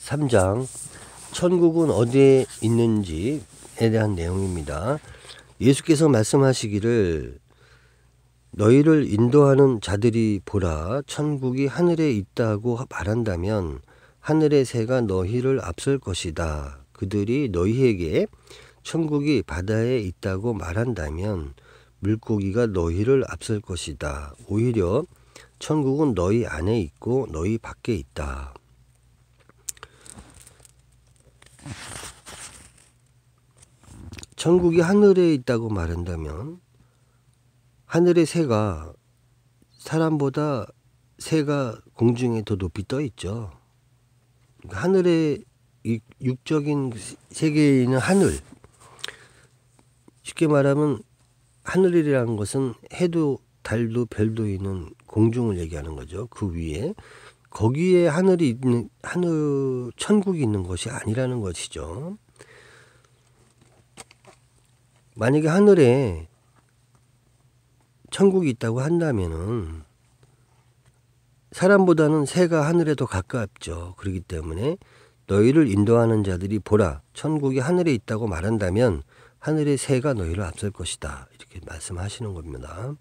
3장 천국은 어디에 있는지에 대한 내용입니다. 예수께서 말씀하시기를 너희를 인도하는 자들이 보라, 천국이 하늘에 있다고 말한다면 하늘의 새가 너희를 앞설 것이다. 그들이 너희에게 천국이 바다에 있다고 말한다면 물고기가 너희를 앞설 것이다. 오히려 천국은 너희 안에 있고 너희 밖에 있다. 천국이 하늘에 있다고 말한다면 하늘의 새가 사람보다 새가 공중에 더 높이 떠 있죠. 하늘의 육적인 세계에 있는 하늘, 쉽게 말하면 하늘이라는 것은 해도 달도 별도 있는 공중을 얘기하는 거죠. 그 위에 거기에 하늘이 있는 천국이 있는 것이 아니라는 것이죠. 만약에 하늘에 천국이 있다고 한다면은 사람보다는 새가 하늘에 더 가깝죠. 그렇기 때문에 너희를 인도하는 자들이 보라, 천국이 하늘에 있다고 말한다면 하늘의 새가 너희를 앞설 것이다. 이렇게 말씀하시는 겁니다.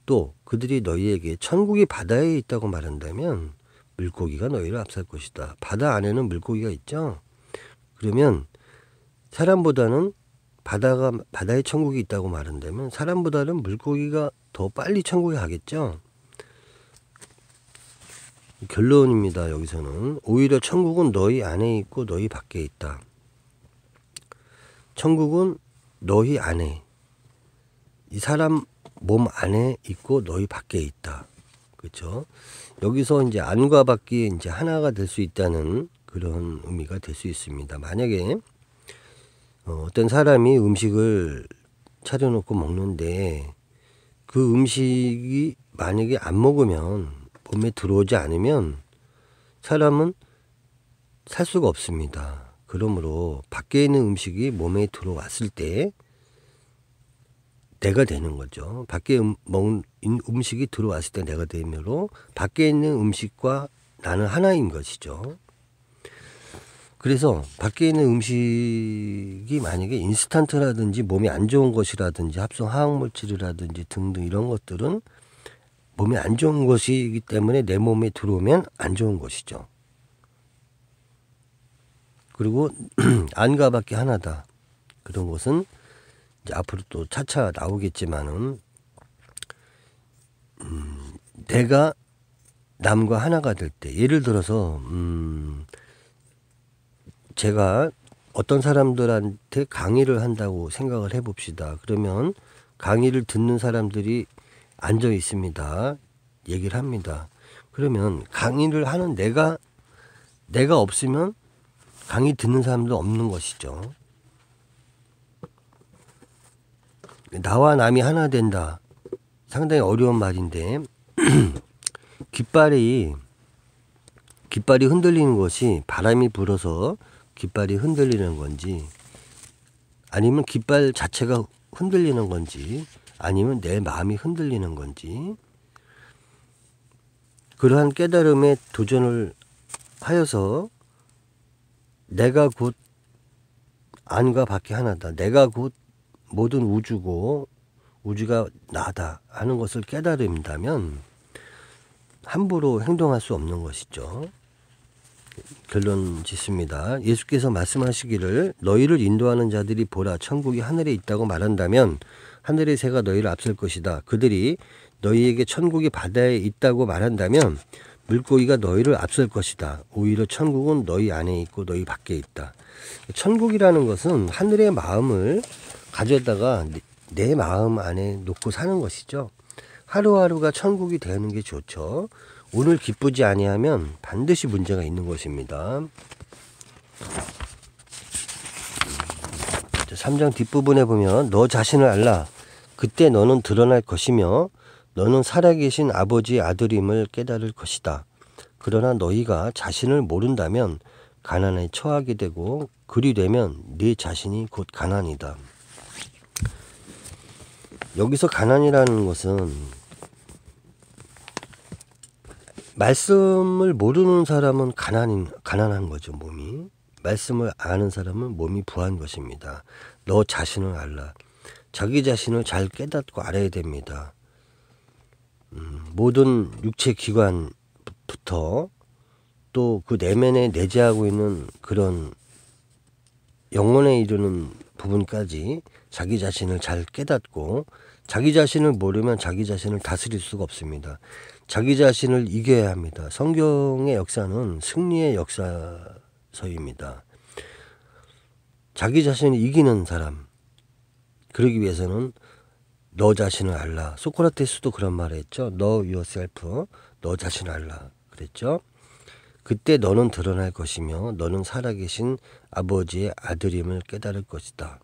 또 그들이 너희에게 천국이 바다에 있다고 말한다면 물고기가 너희를 앞설 것이다. 바다 안에는 물고기가 있죠. 그러면 사람보다는 바다에 천국이 있다고 말한다면 사람보다는 물고기가 더 빨리 천국에 가겠죠. 결론입니다. 여기서는 오히려 천국은 너희 안에 있고 너희 밖에 있다. 천국은 너희 안에, 이 사람 몸 안에 있고 너희 밖에 있다. 그렇죠? 여기서 이제 안과 밖이 이제 하나가 될 수 있다는 그런 의미가 될 수 있습니다. 만약에 어떤 사람이 음식을 차려놓고 먹는데 그 음식이 만약에 안 먹으면 몸에 들어오지 않으면 사람은 살 수가 없습니다. 그러므로 밖에 있는 음식이 몸에 들어왔을 때 내가 되는 거죠. 밖에 먹은 음식이 들어왔을 때 내가 되므로 밖에 있는 음식과 나는 하나인 것이죠. 그래서 밖에 있는 음식이 만약에 인스턴트라든지 몸에 안 좋은 것이라든지 합성 화학물질이라든지 등등 이런 것들은 몸에 안 좋은 것이기 때문에 내 몸에 들어오면 안 좋은 것이죠. 그리고 안과 밖이 하나다. 그런 것은 이제 앞으로 또 차차 나오겠지만은 내가 남과 하나가 될 때, 예를 들어서 제가 어떤 사람들한테 강의를 한다고 생각을 해봅시다. 그러면 강의를 듣는 사람들이 앉아 있습니다. 얘기를 합니다. 그러면 강의를 하는 내가 없으면 강의 듣는 사람도 없는 것이죠. 나와 남이 하나 된다. 상당히 어려운 말인데 깃발이 흔들리는 것이 바람이 불어서 깃발이 흔들리는 건지 아니면 깃발 자체가 흔들리는 건지 아니면 내 마음이 흔들리는 건지 그러한 깨달음에 도전을 하여서 내가 곧 안과 밖이 하나다. 내가 곧 모든 우주고 우주가 나다 하는 것을 깨달음이라면 함부로 행동할 수 없는 것이죠. 결론 짓습니다. 예수께서 말씀하시기를 너희를 인도하는 자들이 보라, 천국이 하늘에 있다고 말한다면 하늘의 새가 너희를 앞설 것이다. 그들이 너희에게 천국이 바다에 있다고 말한다면 물고기가 너희를 앞설 것이다. 오히려 천국은 너희 안에 있고 너희 밖에 있다. 천국이라는 것은 하늘의 마음을 가져다가 내 마음 안에 놓고 사는 것이죠. 하루하루가 천국이 되는 게 좋죠. 오늘 기쁘지 아니하면 반드시 문제가 있는 것입니다. 3장 뒷부분에 보면 너 자신을 알라. 그때 너는 드러날 것이며 너는 살아계신 아버지의 아들임을 깨달을 것이다. 그러나 너희가 자신을 모른다면 가난에 처하게 되고 그리 되면 네 자신이 곧 가난이다. 여기서 가난이라는 것은 말씀을 모르는 사람은 가난한 거죠, 몸이. 말씀을 아는 사람은 몸이 부한 것입니다. 너 자신을 알라. 자기 자신을 잘 깨닫고 알아야 됩니다. 모든 육체 기관부터 또 그 내면에 내재하고 있는 그런 영혼에 이르는 부분까지 자기 자신을 잘 깨닫고, 자기 자신을 모르면 자기 자신을 다스릴 수가 없습니다. 자기 자신을 이겨야 합니다. 성경의 역사는 승리의 역사서입니다. 자기 자신을 이기는 사람, 그러기 위해서는 너 자신을 알라. 소크라테스도 그런 말을 했죠. Know yourself. 너 자신을 알라 그랬죠. 그때 너는 드러날 것이며 너는 살아계신 아버지의 아들임을 깨달을 것이다.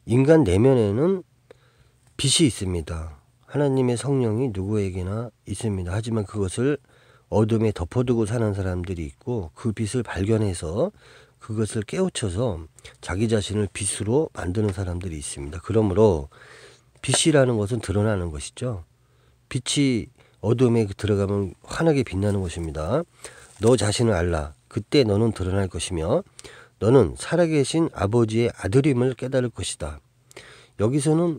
인간 내면에는 빛이 있습니다. 하나님의 성령이 누구에게나 있습니다. 하지만 그것을 어둠에 덮어두고 사는 사람들이 있고, 그 빛을 발견해서 그것을 깨우쳐서 자기 자신을 빛으로 만드는 사람들이 있습니다. 그러므로 빛이라는 것은 드러나는 것이죠. 빛이 어둠에 들어가면 환하게 빛나는 것입니다. 너 자신을 알라. 그때 너는 드러날 것이며 너는 살아계신 아버지의 아들임을 깨달을 것이다. 여기서는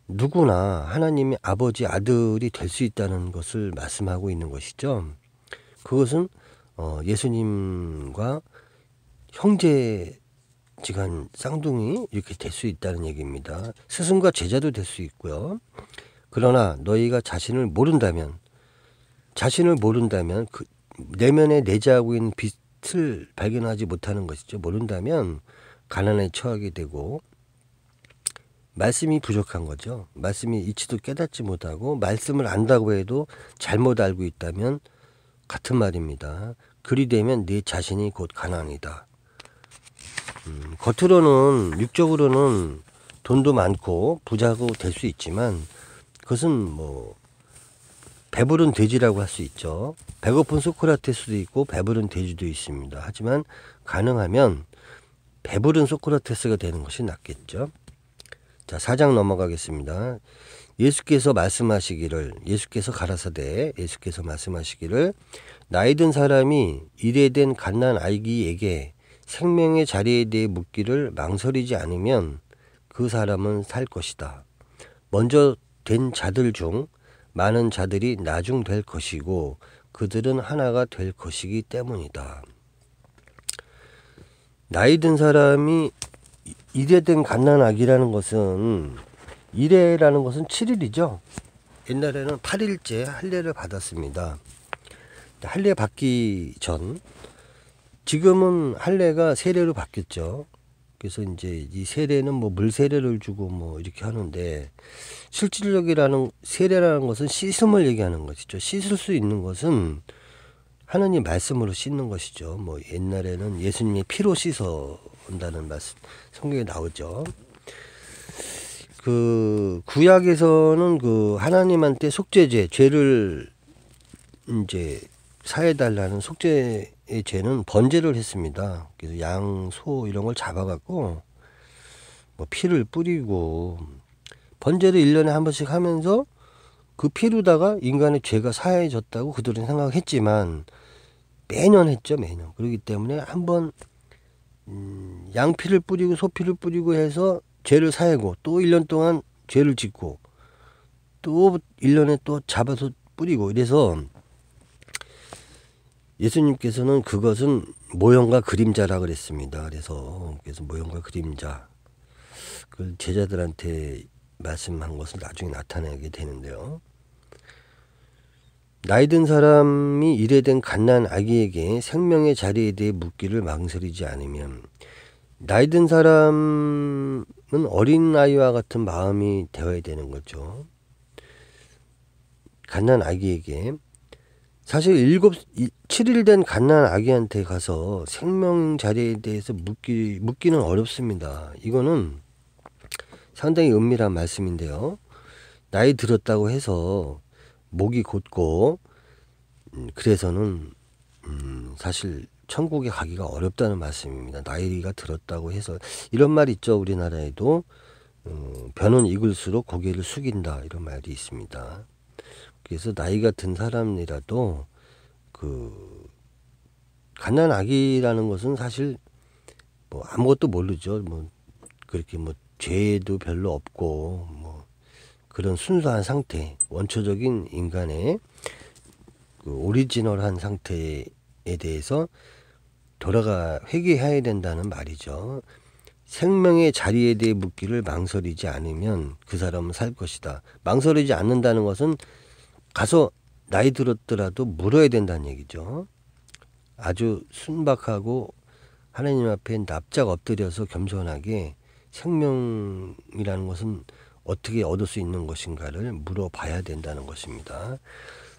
누구나 하나님의 아버지 아들이 될 수 있다는 것을 말씀하고 있는 것이죠. 그것은 예수님과 형제지간 쌍둥이 이렇게 될 수 있다는 얘기입니다. 스승과 제자도 될 수 있고요. 그러나 너희가 자신을 모른다면 그 내면에 내재하고 있는 빛을 발견하지 못하는 것이죠. 모른다면 가난에 처하게 되고 말씀이 부족한 거죠. 말씀이 이치도 깨닫지 못하고, 말씀을 안다고 해도 잘못 알고 있다면 같은 말입니다. 그리 되면 네 자신이 곧 가난이다. 겉으로는 육적으로는 돈도 많고 부자고 될 수 있지만 그것은 뭐 배부른 돼지라고 할 수 있죠. 배고픈 소크라테스도 있고 배부른 돼지도 있습니다. 하지만 가능하면 배부른 소크라테스가 되는 것이 낫겠죠. 자, 4장 넘어가겠습니다. 예수께서 말씀하시기를 나이든 사람이 이래된 갓난 아기에게 생명의 자리에 대해 묻기를 망설이지 않으면 그 사람은 살 것이다. 먼저 된 자들 중 많은 자들이 나중 될 것이고 그들은 하나가 될 것이기 때문이다. 나이든 사람이 이래된 갓난아기라는 것은, 이래라는 것은 7일이죠. 옛날에는 8일째 할례를 받았습니다. 할례 받기 전, 지금은 할례가 세례로 바뀌었죠. 그래서 이제 이 세례는 뭐 물 세례를 주고 뭐 이렇게 하는데, 실질적이라는 세례라는 것은 씻음을 얘기하는 것이죠. 씻을 수 있는 것은 하나님 말씀으로 씻는 것이죠. 뭐 옛날에는 예수님의 피로 씻어 온다는 말씀 성경에 나오죠. 그 구약에서는 그 하나님한테 속죄제, 죄를 이제 사해달라는 속죄의 죄는 번제를 했습니다. 그래서 양, 소 이런 걸 잡아갖고 뭐 피를 뿌리고 번제를 1년에 한 번씩 하면서 그 피로다가 인간의 죄가 사해졌다고 그들은 생각했지만 매년 했죠, 매년. 그렇기 때문에 한번 양피를 뿌리고 소피를 뿌리고 해서 죄를 사하고 또 1년 동안 죄를 짓고 또 1년에 또 잡아서 뿌리고, 이래서 예수님께서는 그것은 모형과 그림자라 그랬습니다. 그래서 모형과 그림자, 그 제자들한테 말씀한 것을 나중에 나타내게 되는데요. 나이든 사람이 이래된 갓난 아기에게 생명의 자리에 대해 묻기를 망설이지 않으면, 나이든 사람은 어린아이와 같은 마음이 되어야 되는 거죠. 갓난 아기에게, 사실 7일 된 갓난 아기한테 가서 생명 자리에 대해서 묻기는 어렵습니다. 이거는 상당히 은밀한 말씀인데요. 나이 들었다고 해서 목이 곧고 그래서는 사실 천국에 가기가 어렵다는 말씀입니다. 나이가 들었다고 해서, 이런 말 있죠. 우리나라에도 변은 익을수록 고개를 숙인다, 이런 말이 있습니다. 그래서 나이가 든 사람이라도 그 갓난아기라는 것은 사실 뭐 아무것도 모르죠. 뭐 그렇게 뭐 죄도 별로 없고 뭐 그런 순수한 상태, 원초적인 인간의 그 오리지널한 상태에 대해서 회개해야 된다는 말이죠. 생명의 자리에 대해 묻기를 망설이지 않으면 그 사람은 살 것이다. 망설이지 않는다는 것은 가서 나이 들었더라도 물어야 된다는 얘기죠. 아주 순박하고 하나님 앞에 납작 엎드려서 겸손하게 생명이라는 것은 어떻게 얻을 수 있는 것인가를 물어봐야 된다는 것입니다.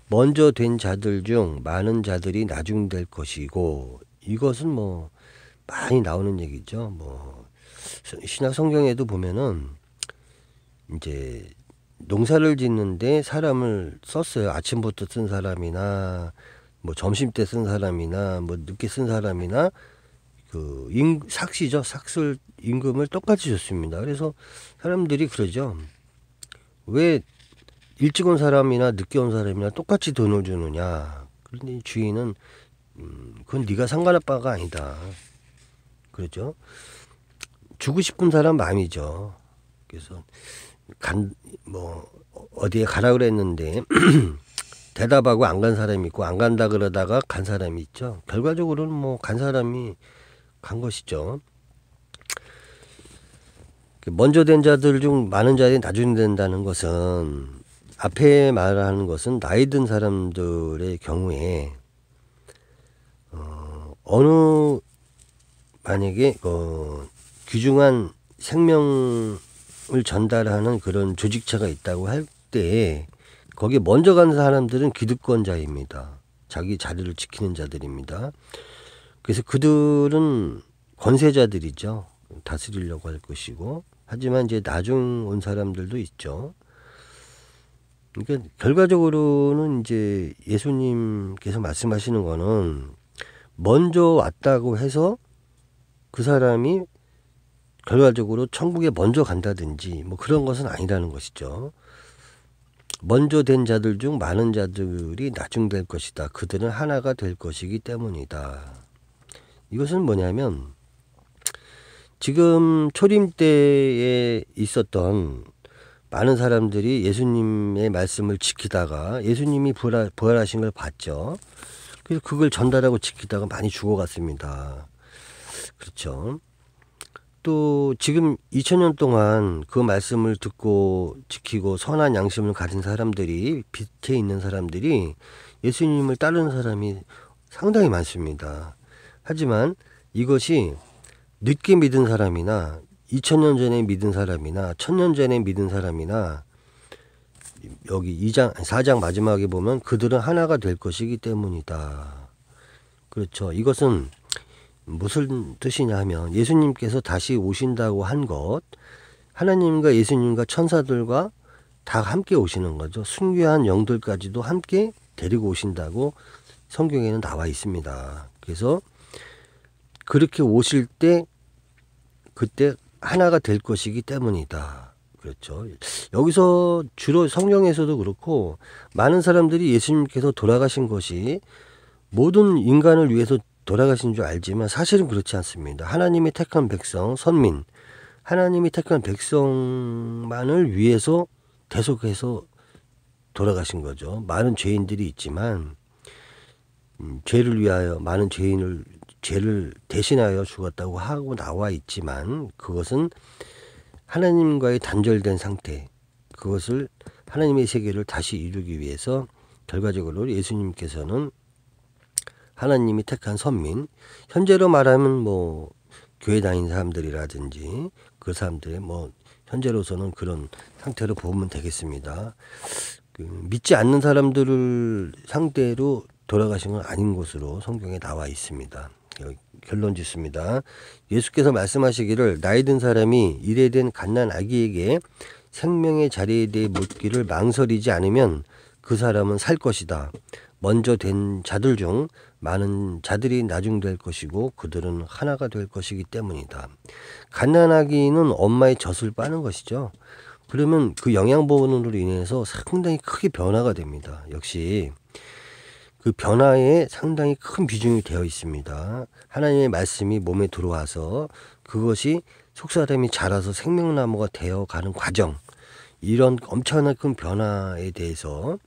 먼저 된 자들 중 많은 자들이 나중 될 것이고, 이것은 뭐 많이 나오는 얘기죠. 뭐 신약 성경에도 보면은 이제 농사를 짓는데 사람을 썼어요. 아침부터 쓴 사람이나 뭐 점심 때 쓴 사람이나 뭐 늦게 쓴 사람이나 그 삭시죠. 삭슬 임금을 똑같이 줬습니다. 그래서 사람들이 그러죠. 왜 일찍 온 사람이나 늦게 온 사람이나 똑같이 돈을 주느냐. 그런데 주인은 그건 네가 상관할 바가 아니다. 그렇죠. 주고 싶은 사람 마음이죠. 그래서 뭐 어디에 가라 그랬는데 대답하고 안 간 사람이 있고, 안 간다 그러다가 간 사람이 있죠. 결과적으로는 뭐 간 사람이 간 것이죠. 먼저 된 자들 중 많은 자들이 나중에 된다는 것은, 앞에 말하는 것은 나이 든 사람들의 경우에 어느 만약에 귀중한 생명을 전달하는 그런 조직체가 있다고 할 때에 거기에 먼저 간 사람들은 기득권자입니다. 자기 자리를 지키는 자들입니다. 그래서 그들은 권세자들이죠. 다스리려고 할 것이고, 하지만 이제 나중 온 사람들도 있죠. 그러니까 결과적으로는 이제 예수님께서 말씀하시는 거는 먼저 왔다고 해서 그 사람이 결과적으로 천국에 먼저 간다든지 뭐 그런 것은 아니라는 것이죠. 먼저 된 자들 중 많은 자들이 나중 될 것이다. 그들은 하나가 될 것이기 때문이다. 이것은 뭐냐면, 지금 초림 때에 있었던 많은 사람들이 예수님의 말씀을 지키다가 예수님이 부활하신 걸 봤죠. 그래서 그걸 전달하고 지키다가 많이 죽어갔습니다. 그렇죠. 또 지금 2000년 동안 그 말씀을 듣고 지키고 선한 양심을 가진 사람들이, 빛에 있는 사람들이 예수님을 따르는 사람이 상당히 많습니다. 하지만 이것이 늦게 믿은 사람이나 2000년 전에 믿은 사람이나 1000년 전에 믿은 사람이나, 여기 4장 마지막에 보면 그들은 하나가 될 것이기 때문이다. 그렇죠. 이것은 무슨 뜻이냐 하면, 예수님께서 다시 오신다고 한 것, 하나님과 예수님과 천사들과 다 함께 오시는 거죠. 순교한 영들까지도 함께 데리고 오신다고 성경에는 나와 있습니다. 그래서 그렇게 오실 때 그때 하나가 될 것이기 때문이다. 그렇죠. 여기서 주로 성경에서도 그렇고 많은 사람들이 예수님께서 돌아가신 것이 모든 인간을 위해서 돌아가신 줄 알지만 사실은 그렇지 않습니다. 하나님이 택한 백성, 선민, 하나님이 택한 백성만을 위해서 대속해서 돌아가신 거죠. 많은 죄인들이 있지만 죄를 위하여 많은 죄를 대신하여 죽었다고 하고 나와 있지만, 그것은 하나님과의 단절된 상태, 그것을 하나님의 세계를 다시 이루기 위해서 결과적으로 예수님께서는 하나님이 택한 선민, 현재로 말하면 뭐 교회 다니는 사람들이라든지 그 사람들의 뭐 현재로서는 그런 상태로 보면 되겠습니다. 믿지 않는 사람들을 상대로 돌아가신 건 아닌 것으로 성경에 나와 있습니다. 결론 짓습니다. 예수께서 말씀하시기를, 나이 든 사람이 일에 된 갓난 아기에게 생명의 자리에 대해 묻기를 망설이지 않으면 그 사람은 살 것이다. 먼저 된 자들 중 많은 자들이 나중 될 것이고 그들은 하나가 될 것이기 때문이다. 갓난 아기는 엄마의 젖을 빠는 것이죠. 그러면 그 영양분으로 인해서 상당히 크게 변화가 됩니다. 역시 그 변화에 상당히 큰 비중이 되어 있습니다. 하나님의 말씀이 몸에 들어와서 그것이 속사람이 자라서 생명나무가 되어가는 과정, 이런 엄청난 큰 변화에 대해서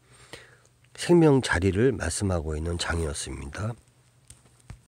생명 자리를 말씀하고 있는 장이었습니다.